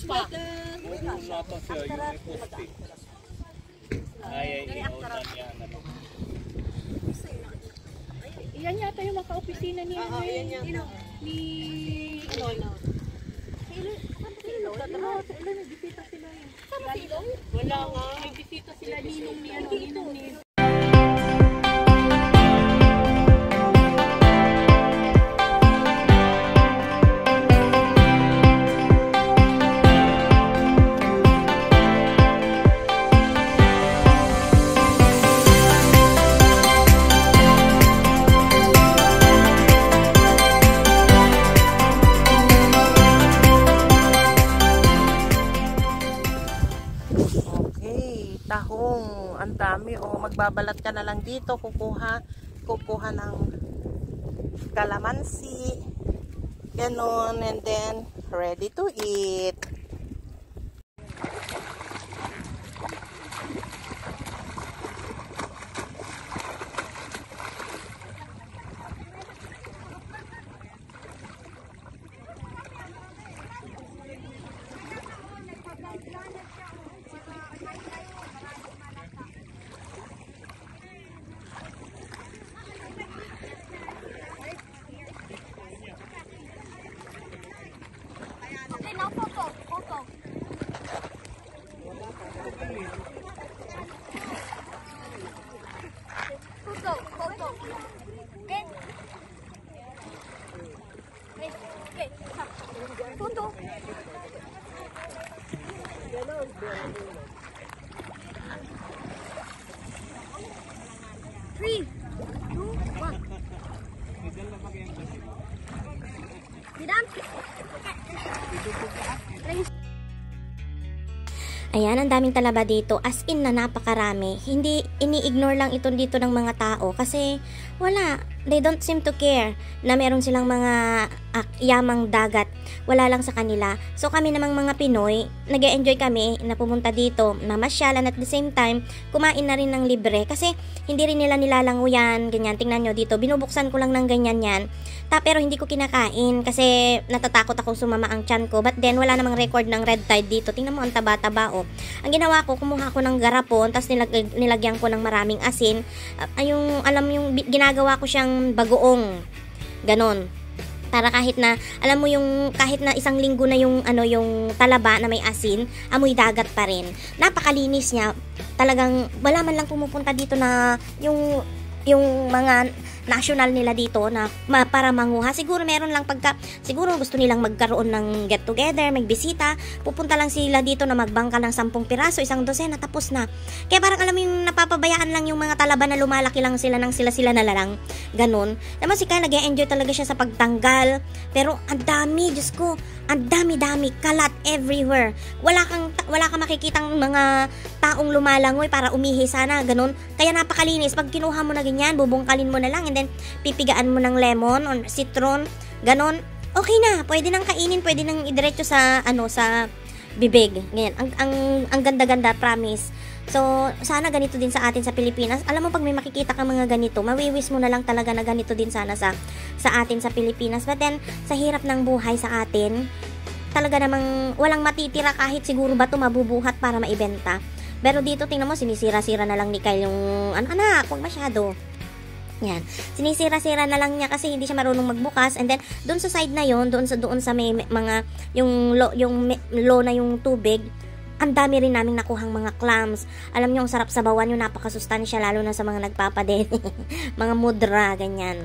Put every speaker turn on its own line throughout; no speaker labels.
pa.
Muna pa siya, yung poste. Ay, iunan niya.
Iyan yata yung mga ka-opisina niya. Ni... Wala nga. May bisita sila ninong ni ninong ni...
tahong, ang dami. O magbabalat ka na lang dito, kukuha ng kalamansi, ganon, and then ready to eat.
Ayan, ang daming talaba dito. As in na napakarami. Hindi ini-ignore lang ito dito ng mga tao kasi wala. They don't seem to care na meron silang mga yamang dagat. Wala lang sa kanila. So kami namang mga Pinoy, nag-e-enjoy kami na pumunta dito, namasyalan at the same time, kumain na rin ng libre kasi hindi rin nila nilalango yan, ganyan. Tingnan nyo dito, binubuksan ko lang ng ganyan yan. Pero hindi ko kinakain kasi natatakot akong sumama ang tiyan ko. But then, wala namang record ng red tide dito. Tingnan mo, ang taba-taba, oh. Ang ginawa ko, kumuha ko ng garapon, tapos nilagyan ko ng maraming asin. Ginagawa ko siyang bagoong. Ganon. Para kahit na, alam mo yung, kahit na isang linggo na yung talaba na may asin, amoy dagat pa rin. Napakalinis niya. Talagang, wala man lang pumupunta dito na yung mga national nila dito na para manguha. Siguro meron lang siguro gusto nilang magkaroon ng get together, magbisita, pupunta lang sila dito na magbangka ng 10 piraso, isang dosena, tapos na. Kaya parang alam mo yung napapabayaan lang yung mga talaba na lumalaki lang sila ng sila na lang. Ganun. Naman si Kyle, nag-enjoy talaga siya sa pagtanggal. Pero ang dami, Diyos ko, ang dami-dami, kalat everywhere. Wala kang makikitang mga taong lumalangoy para umihi sana, ganun. Kaya napakalinis. Pag kinuha mo na ganyan, bubungkalin mo na lang, and then pipigaan mo ng lemon or citron, ganun. Okay na, pwede nang kainin, pwede nang idiretso sa sa bibig. Ganyan. Ang ganda-ganda, promise. So, sana ganito din sa atin sa Pilipinas. Alam mo, pag may makikita ka mga ganito, mawiwis mo na lang talaga na ganito din sana sa atin sa Pilipinas. But then, sa hirap ng buhay sa atin, talaga namang walang matitira kahit siguro ba ito mabubuhat para maibenta. Pero dito, tingnan mo, sinisira-sira na lang ni Kyle yung, anak, huwag masyado. Yan. Sinisira-sira na lang niya kasi hindi siya marunong magbukas. And then, doon sa side na yon, doon sa may mga, yung low na yung tubig, ang dami rin naming nakuhang mga clams. Alam niyo, ang sarap sabawan yung napakasustansya, lalo na sa mga nagpapadeli. Mga mudra, ganyan.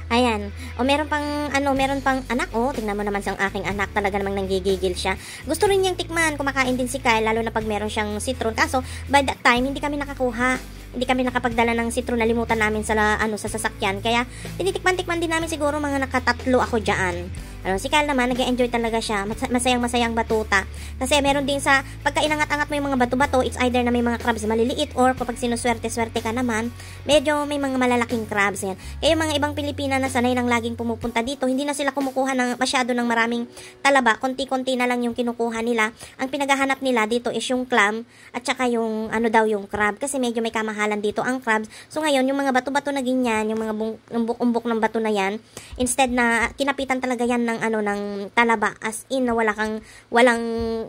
Ayan. O meron pang anak. O, tingnan mo naman siyang aking anak. Talaga namang nanggigigil siya. Gusto rin niyang tikman. Kumakain din si Kyle, lalo na pag meron siyang citron. Kaso, by that time, hindi kami nakakuha. Hindi kami nakapagdala ng citron, nalimutan namin sa sasakyan. Kaya, tinitikman-tikman din namin siguro mga nakatatlo ako dyan. Si Kyle naman, nag-enjoy talaga siya. Masayang-masayang batuta. Kasi meron din sa, pagka inangat-angat mo yung mga bato-bato, it's either na may mga crabs maliliit or kapag sinuswerte-swerte ka naman, medyo may mga malalaking crabs yan. Kaya yung mga ibang Pilipina na sanay nang laging pumupunta dito, hindi na sila kumukuha ng masyado ng maraming talaba. Konti-konti na lang yung kinukuha nila. Ang pinaghahanap nila dito is yung clam at saka yung yung crab. Kasi medyo may kamahalan dito ang crabs. So ngayon, yung mga bato-bato na ganyan, yung mga umbok-umbok ng bato na yan, instead na kinapitan talaga yan ng ng talaba, as in na walang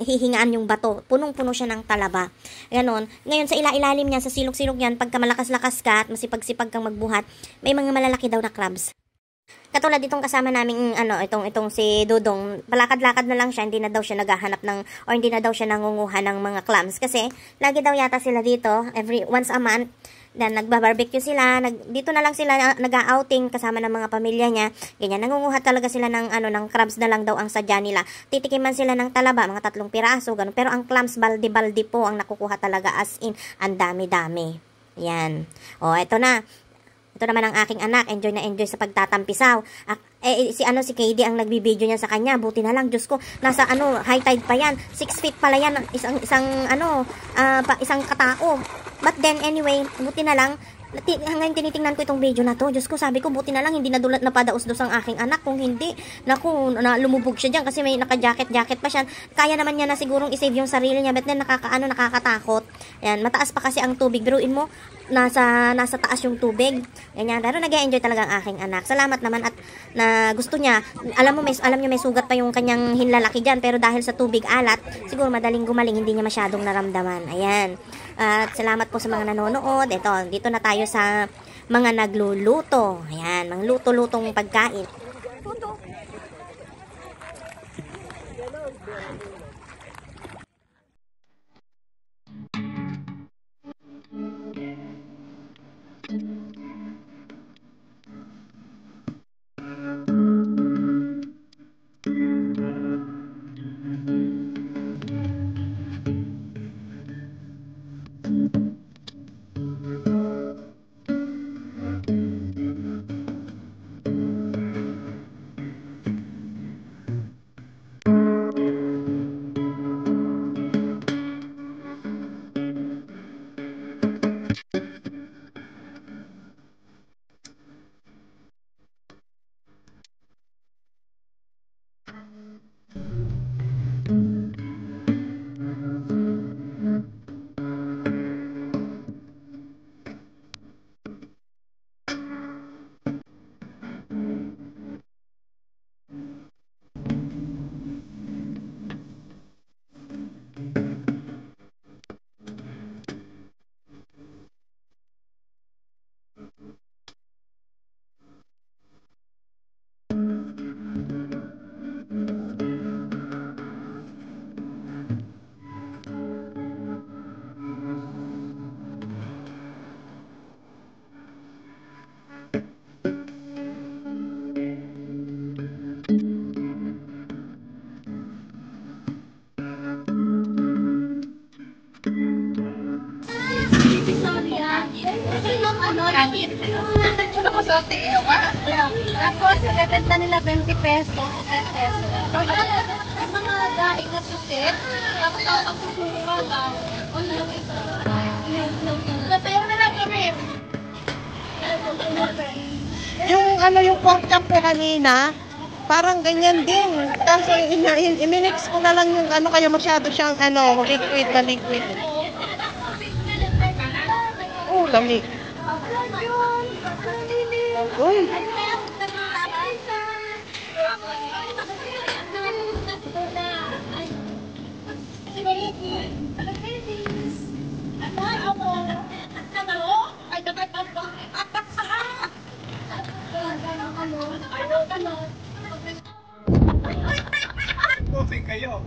hihingaan yung bato. Punong-puno siya ng talaba. Ganon. Ngayon sa ilalim niya, sa silog-silog yan, pagka malakas-lakas ka at masipag-sipag kang magbuhat, may mga malalaki daw na crabs. Katulad itong kasama naming itong si Dudong, palakad-lakad na lang siya, hindi na daw siya naghahanap hindi na daw siya nangunguha ng mga clams kasi lagi daw yata sila dito once a month. Dan nagba-barbecue sila, dito na lang sila nag-outing kasama ng mga pamilya niya. Ganyan, nangunguha talaga sila ng crabs na lang daw ang sadya nila. Titikiman sila ng talaba, mga 3 piraso, ganun. Pero ang clams balde-balde po ang nakukuha talaga, as in ang dami-dami. Yan. O, ito na. Ito naman ang aking anak, enjoy na enjoy sa pagtatampisaw. Si KD ang nagbibideo niya sa kanya. Buti na lang, Diyos ko, nasa high tide pa yan. 6 feet pala yan, isang katao. But then anyway, buti na lang, hanggang tinitingnan ko itong video na to, Diyos ko, sabi ko, buti na lang hindi napadaos-dos ang aking anak. Kung hindi, lumubog siya dyan kasi may naka-jacket pa siya. Kaya naman niya na sigurong isave yung sarili niya, but then nakakatakot. Yan, mataas pa kasi ang tubig. Biruin mo, nasa taas yung tubig. Ganyan, pero nag-enjoy talaga ang aking anak. Salamat naman at na gusto niya. Alam niyo may sugat pa yung kanyang hinlalaki dyan, pero dahil sa tubig alat, siguro madaling gumaling, hindi niya masyadong naramdaman. Ayan. At salamat po sa mga nanonood. Dito na tayo sa mga nagluluto. Ayan, mga luto-lutong pagkain.
Tapos, nagaganda nila 20 pesos. Mga daing na susit. Tapos, ang susunga daw. Natayo na lang kami.
Yung pork chop ko kanina, parang ganyan din. Kaso iminix ko na lang yung kaya masyado siyang liquid na liquid. Oh, lamig. Uy.
Kayo.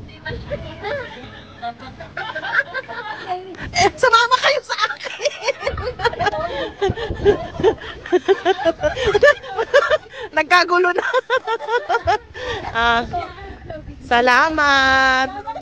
Sumama kayo sa akin. Nagkagulo na. Salamat.